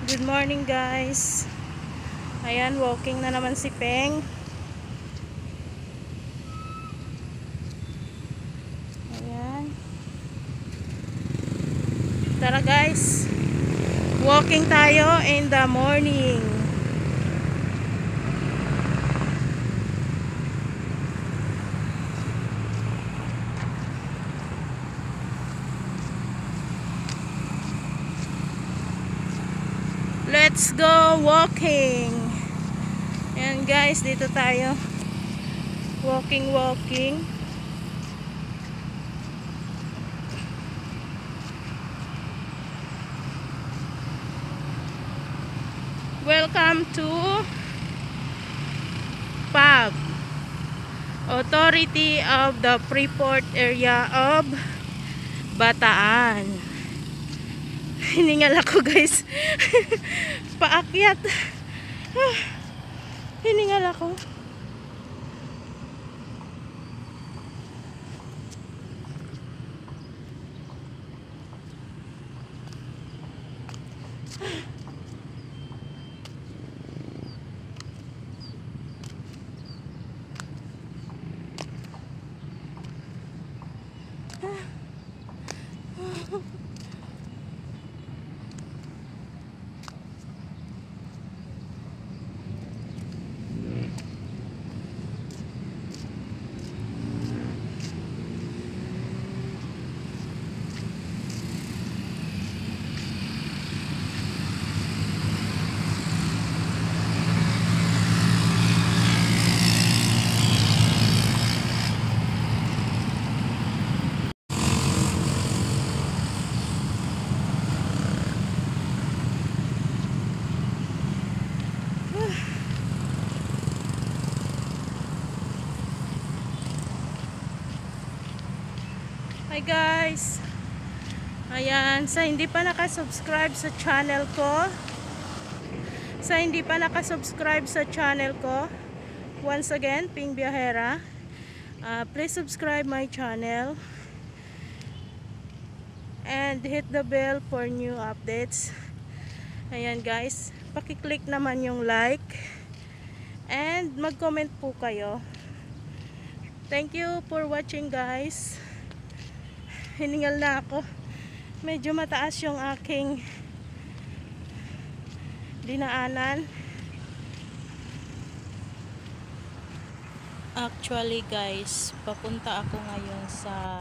Good morning guys. Ayan, walking na naman si Peng. Ayan. Tara guys. Walking tayo in the morning. Let's go walking. Ayan guys, dito tayo. Walking. Welcome to PAG, Authority of the Freeport Area of Bataan. Hiningal ako guys. Paakyat. Hiningal ako. Hi guys. Ayan, sa hindi pa nakasubscribe sa channel ko, once again, Ping Biyahera, please subscribe my channel and hit the bell for new updates. Ayan guys, paki-click naman yung like and mag-comment po kayo. Thank you for watching guys. Hiningal na ako. Medyo mataas yung aking dinaanan. Actually guys, papunta ako ngayon sa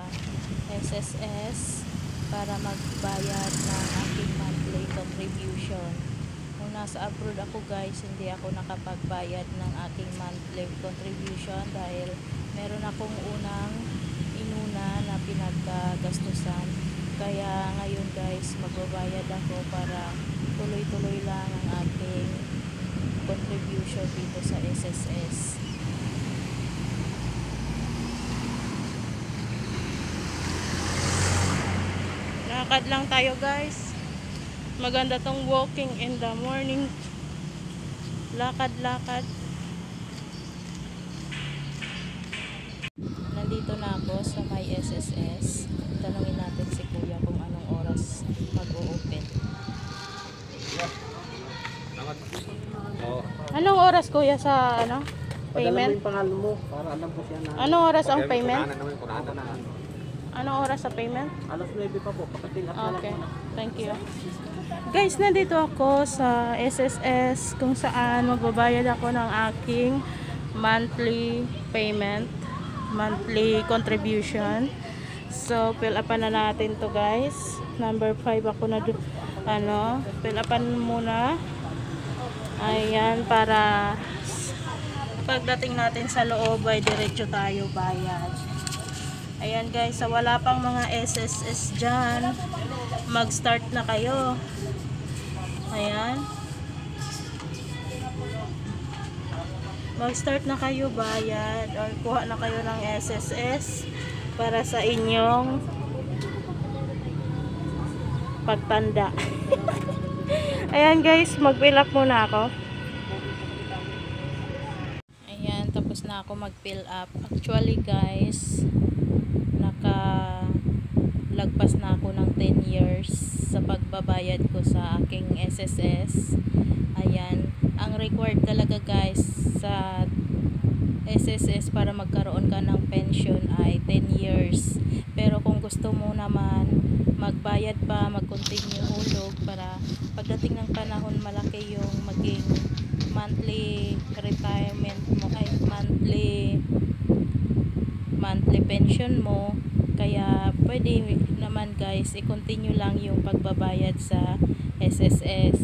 SSS para magbayad ng aking monthly contribution. Kung nasa abroad ako guys, hindi ako nakapagbayad ng aking monthly contribution dahil meron akong inuna na pinaggastusan. Kaya ngayon guys, magbabayad ako para tuloy-tuloy lang ang aking contribution dito sa SSS. Lakad lang tayo guys. Maganda tong walking in the morning. Lakad-lakad. Nandito na ako sa may SSS. Tanungin natin si Kuya kung anong oras mag-o-open. Anong oras Kuya sa payment? Padala mo yung pangalan mo para alam ko siya na. Anong oras ang payment? Anong oras sa payment? Alas 9 pa po, pagka-fill up na lang. Okay, thank you. Guys, nandito ako sa SSS kung saan magbabayad ako ng aking monthly payment, monthly contribution. So, fill upan na natin to guys. Number 5 ako na fill upan muna. Ayan, para pagdating natin sa loob ay diretso tayo bayad. Ayan guys, sa wala pang mga SSS dyan, mag-start na kayo. Ayan. Mag-start na kayo bayad or kuha na kayo ng SSS para sa inyong pagtanda. Ayan guys, mag-fill up muna ako. Ayan, tapos na ako mag-fill up. Actually guys, naka lagpas na ako ng 10 years sa pagbabayad ko sa aking SSS. Ayan, ang required talaga guys sa SSS para magkaroon ka ng pension ay 10 years. Pero kung gusto mo naman magbayad pa, mag-continue hulog para pagdating ng panahon malaki yung maging monthly retirement mo ay monthly pension mo, kaya pwede naman guys i-continue lang yung pagbabayad sa SSS.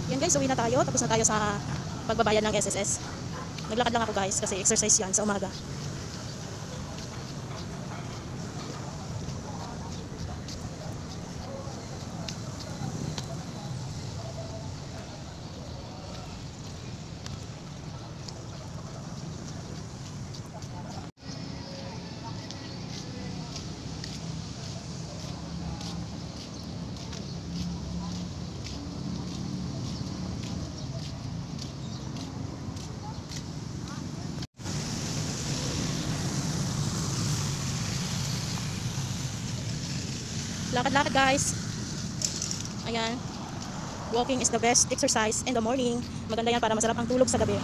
Yan guys, uwi na tayo. Tapos na tayo sa pagbabayad ng SSS. Naglakad lang ako guys kasi exercise yan sa umaga. Lakad-lakad guys. Ayan. Walking is the best exercise in the morning. Maganda yan para masarap ang tulog sa gabi.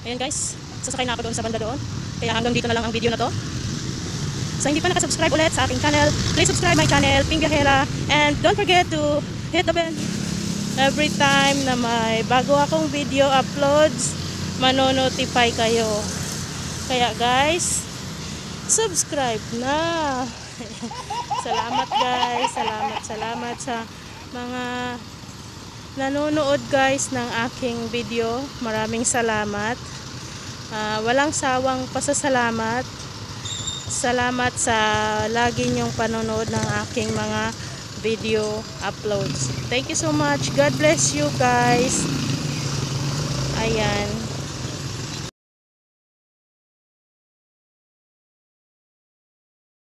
Ayan guys, sasakay na ako doon sa banda doon. Kaya hanggang dito na lang ang video na to. Sa hindi pa nakasubscribe ulit sa aking channel, please subscribe my channel, Ping Viajera. And don't forget to hit the bell. Every time na may bago akong video uploads, manonotify kayo. Kaya guys, subscribe na. Salamat guys, salamat sa mga nanonood guys ng aking video. Maraming salamat. Walang sawang pasasalamat. Salamat sa lagi nyong panonood ng aking mga video uploads. Thank you so much. God bless you guys. Ayan.